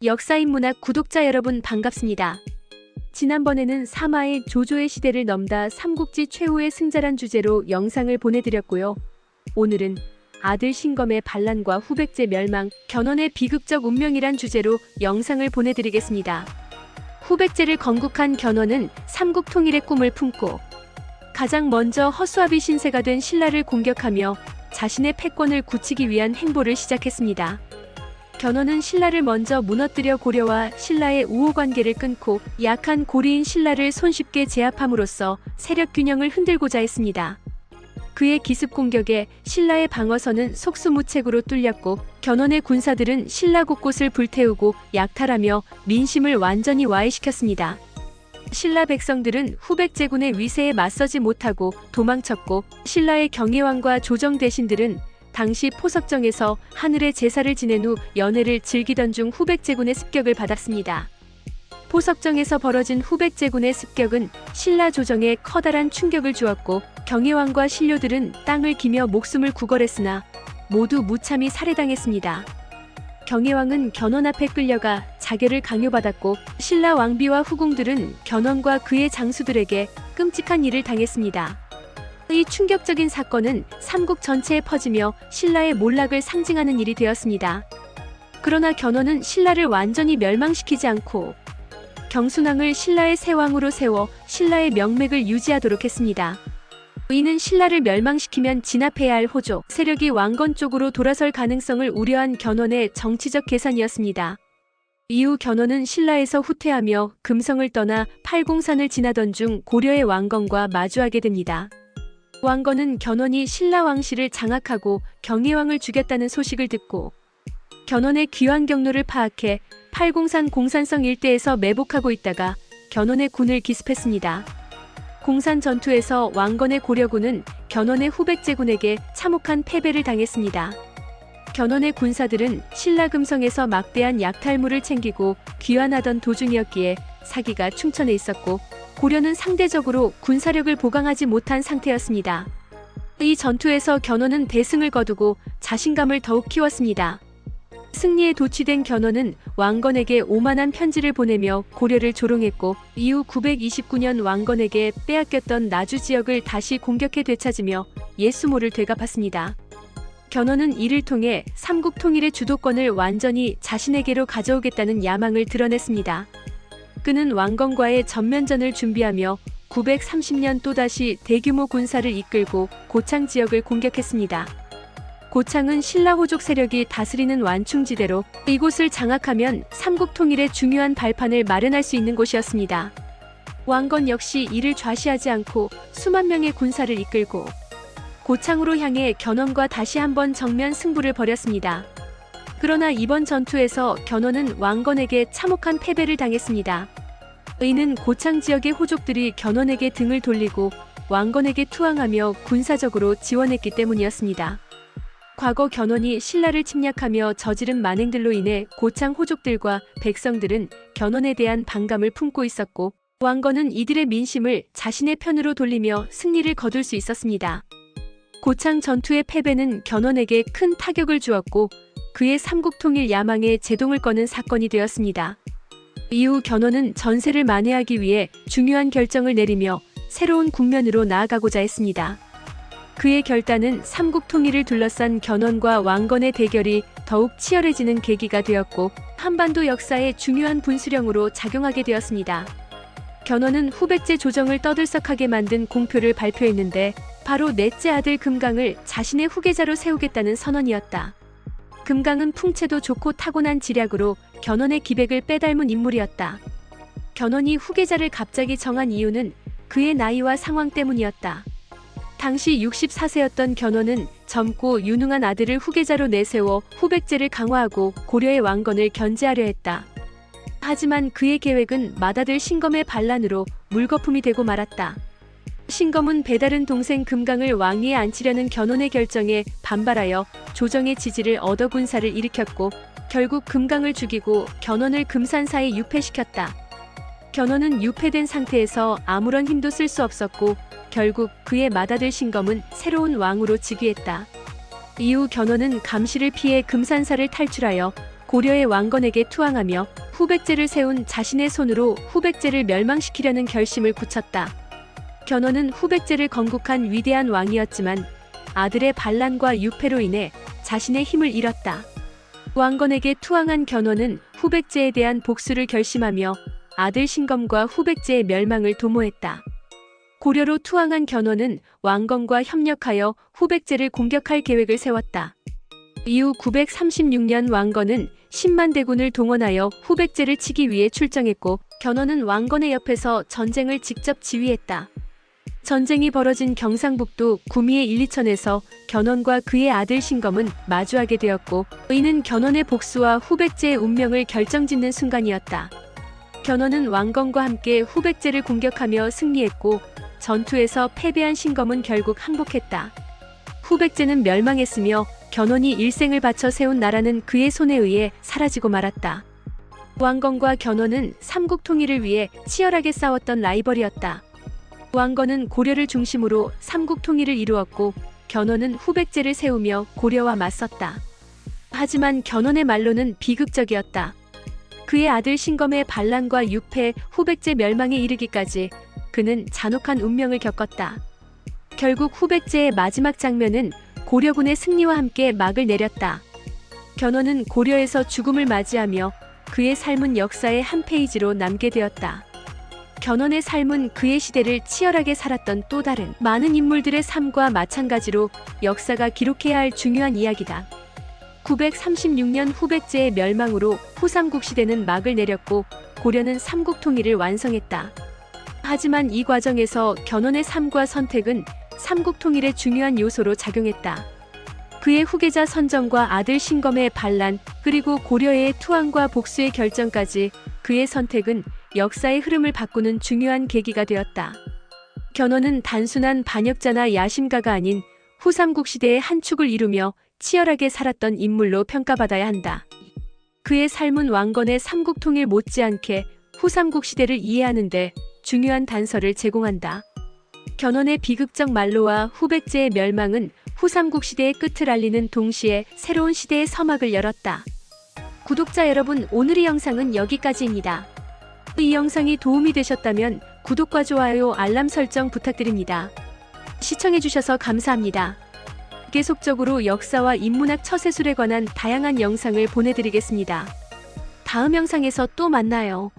역사인문학 구독자 여러분 반갑습니다. 지난번에는 사마의 조조의 시대를 넘다 삼국지 최후의 승자란 주제로 영상을 보내드렸고요. 오늘은 아들 신검의 반란과 후백제 멸망, 견훤의 비극적 운명이란 주제로 영상을 보내드리겠습니다. 후백제를 건국한 견훤은 삼국 통일의 꿈을 품고 가장 먼저 허수아비 신세가 된 신라를 공격하며 자신의 패권을 굳히기 위한 행보를 시작했습니다. 견훤은 신라를 먼저 무너뜨려 고려와 신라의 우호 관계를 끊고 약한 고리인 신라를 손쉽게 제압함으로써 세력 균형을 흔들고자 했습니다. 그의 기습 공격에 신라의 방어선은 속수무책으로 뚫렸고 견훤의 군사들은 신라 곳곳을 불태우고 약탈하며 민심을 완전히 와해시켰습니다. 신라 백성들은 후백제군의 위세에 맞서지 못하고 도망쳤고 신라의 경혜왕과 조정 대신들은 당시 포석정에서 하늘의 제사를 지낸 후 연회를 즐기던 중 후백제군의 습격을 받았습니다. 포석정에서 벌어진 후백제군의 습격은 신라 조정에 커다란 충격을 주었고 경혜왕과 신료들은 땅을 기며 목숨을 구걸했으나 모두 무참히 살해당했습니다. 경혜왕은 견훤 앞에 끌려가 자결을 강요받았고 신라 왕비와 후궁들은 견훤과 그의 장수들에게 끔찍한 일을 당했습니다. 이 충격적인 사건은 삼국 전체에 퍼지며 신라의 몰락을 상징하는 일이 되었습니다. 그러나 견훤은 신라를 완전히 멸망시키지 않고 경순왕을 신라의 새 왕으로 세워 신라의 명맥을 유지하도록 했습니다. 이는 신라를 멸망시키면 진압해야 할 호조 세력이 왕건 쪽으로 돌아설 가능성을 우려한 견훤의 정치적 계산이었습니다. 이후 견훤은 신라에서 후퇴하며 금성을 떠나 팔공산을 지나던 중 고려의 왕건과 마주하게 됩니다. 왕건은 견훤이 신라 왕실을 장악하고 경혜왕을 죽였다는 소식을 듣고 견훤의 귀환 경로를 파악해 팔공산 공산성 일대에서 매복하고 있다가 견훤의 군을 기습했습니다. 공산 전투에서 왕건의 고려군은 견훤의 후백제군에게 참혹한 패배를 당했습니다. 견훤의 군사들은 신라 금성에서 막대한 약탈물을 챙기고 귀환하던 도중이었기에 사기가 충천해 있었고 고려는 상대적으로 군사력을 보강하지 못한 상태였습니다. 이 전투에서 견훤은 대승을 거두고 자신감을 더욱 키웠습니다. 승리에 도취된 견훤은 왕건에게 오만한 편지를 보내며 고려를 조롱했고 이후 929년 왕건에게 빼앗겼던 나주 지역을 다시 공격해 되찾으며 예수모를 되갚았습니다. 견훤은 이를 통해 삼국 통일의 주도권을 완전히 자신에게로 가져오겠다는 야망을 드러냈습니다. 그는 왕건과의 전면전을 준비하며 930년 또다시 대규모 군사를 이끌고 고창 지역을 공격했습니다. 고창은 신라 호족 세력이 다스리는 완충지대로 이곳을 장악하면 삼국 통일의 중요한 발판을 마련할 수 있는 곳이었습니다. 왕건 역시 이를 좌시하지 않고 수만 명의 군사를 이끌고 고창으로 향해 견훤과 다시 한번 정면 승부를 벌였습니다. 그러나 이번 전투에서 견훤은 왕건에게 참혹한 패배를 당했습니다. 이는 고창 지역의 호족들이 견훤에게 등을 돌리고 왕건에게 투항하며 군사적으로 지원했기 때문이었습니다. 과거 견훤이 신라를 침략하며 저지른 만행들로 인해 고창 호족들과 백성들은 견훤에 대한 반감을 품고 있었고 왕건은 이들의 민심을 자신의 편으로 돌리며 승리를 거둘 수 있었습니다. 고창 전투의 패배는 견훤에게 큰 타격을 주었고 그의 삼국 통일 야망에 제동을 거는 사건이 되었습니다. 이후 견훤은 전세를 만회하기 위해 중요한 결정을 내리며 새로운 국면으로 나아가고자 했습니다. 그의 결단은 삼국 통일을 둘러싼 견훤과 왕건의 대결이 더욱 치열해지는 계기가 되었고 한반도 역사의 중요한 분수령으로 작용하게 되었습니다. 견훤은 후백제 조정을 떠들썩하게 만든 공표를 발표했는데 바로 넷째 아들 금강을 자신의 후계자로 세우겠다는 선언이었다. 금강은 풍채도 좋고 타고난 지략으로 견훤의 기백을 빼닮은 인물이었다. 견훤이 후계자를 갑자기 정한 이유는 그의 나이와 상황 때문이었다. 당시 64세였던 견훤은 젊고 유능한 아들을 후계자로 내세워 후백제를 강화하고 고려의 왕건을 견제하려 했다. 하지만 그의 계획은 맏아들 신검의 반란으로 물거품이 되고 말았다. 신검은 배다른 동생 금강을 왕위에 앉히려는 견훤의 결정에 반발하여 조정의 지지를 얻어 군사를 일으켰고 결국 금강을 죽이고 견훤을 금산사에 유폐시켰다. 견훤은 유폐된 상태에서 아무런 힘도 쓸 수 없었고 결국 그의 맏아들 신검은 새로운 왕으로 즉위했다. 이후 견훤은 감시를 피해 금산사를 탈출하여 고려의 왕건에게 투항하며 후백제를 세운 자신의 손으로 후백제를 멸망시키려는 결심을 굳혔다. 견훤은 후백제를 건국한 위대한 왕이었지만 아들의 반란과 유패로 인해 자신의 힘을 잃었다. 왕건에게 투항한 견훤은 후백제에 대한 복수를 결심하며 아들 신검과 후백제의 멸망을 도모했다. 고려로 투항한 견훤은 왕건과 협력하여 후백제를 공격할 계획을 세웠다. 이후 936년 왕건은 10만 대군을 동원하여 후백제를 치기 위해 출정했고 견훤은 왕건의 옆에서 전쟁을 직접 지휘했다. 전쟁이 벌어진 경상북도 구미의 일리천에서 견훤과 그의 아들 신검은 마주하게 되었고 이는 견훤의 복수와 후백제의 운명을 결정짓는 순간이었다. 견훤은 왕건과 함께 후백제를 공격하며 승리했고 전투에서 패배한 신검은 결국 항복했다. 후백제는 멸망했으며 견훤이 일생을 바쳐 세운 나라는 그의 손에 의해 사라지고 말았다. 왕건과 견훤은 삼국 통일을 위해 치열하게 싸웠던 라이벌이었다. 왕건은 고려를 중심으로 삼국 통일을 이루었고 견훤은 후백제를 세우며 고려와 맞섰다. 하지만 견훤의 말로는 비극적이었다. 그의 아들 신검의 반란과 유패, 후백제 멸망에 이르기까지 그는 잔혹한 운명을 겪었다. 결국 후백제의 마지막 장면은 고려군의 승리와 함께 막을 내렸다. 견훤은 고려에서 죽음을 맞이하며 그의 삶은 역사의 한 페이지로 남게 되었다. 견훤의 삶은 그의 시대를 치열하게 살았던 또 다른 많은 인물들의 삶과 마찬가지로 역사가 기록해야 할 중요한 이야기다. 936년 후백제의 멸망으로 후삼국 시대는 막을 내렸고 고려는 삼국 통일을 완성했다. 하지만 이 과정에서 견훤의 삶과 선택은 삼국 통일의 중요한 요소로 작용했다. 그의 후계자 선정과 아들 신검의 반란, 그리고 고려의 투항과 복수의 결정까지 그의 선택은 역사의 흐름을 바꾸는 중요한 계기가 되었다. 견훤은 단순한 반역자나 야심가가 아닌 후삼국 시대의 한 축을 이루며 치열하게 살았던 인물로 평가받아야 한다. 그의 삶은 왕건의 삼국 통일 못지않게 후삼국 시대를 이해하는 데 중요한 단서를 제공한다. 견훤의 비극적 말로와 후백제의 멸망은 후삼국 시대의 끝을 알리는 동시에 새로운 시대의 서막을 열었다. 구독자 여러분, 오늘의 영상은 여기까지입니다. 이 영상이 도움이 되셨다면 구독과 좋아요, 알람 설정 부탁드립니다. 시청해주셔서 감사합니다. 계속적으로 역사와 인문학 처세술에 관한 다양한 영상을 보내드리겠습니다. 다음 영상에서 또 만나요.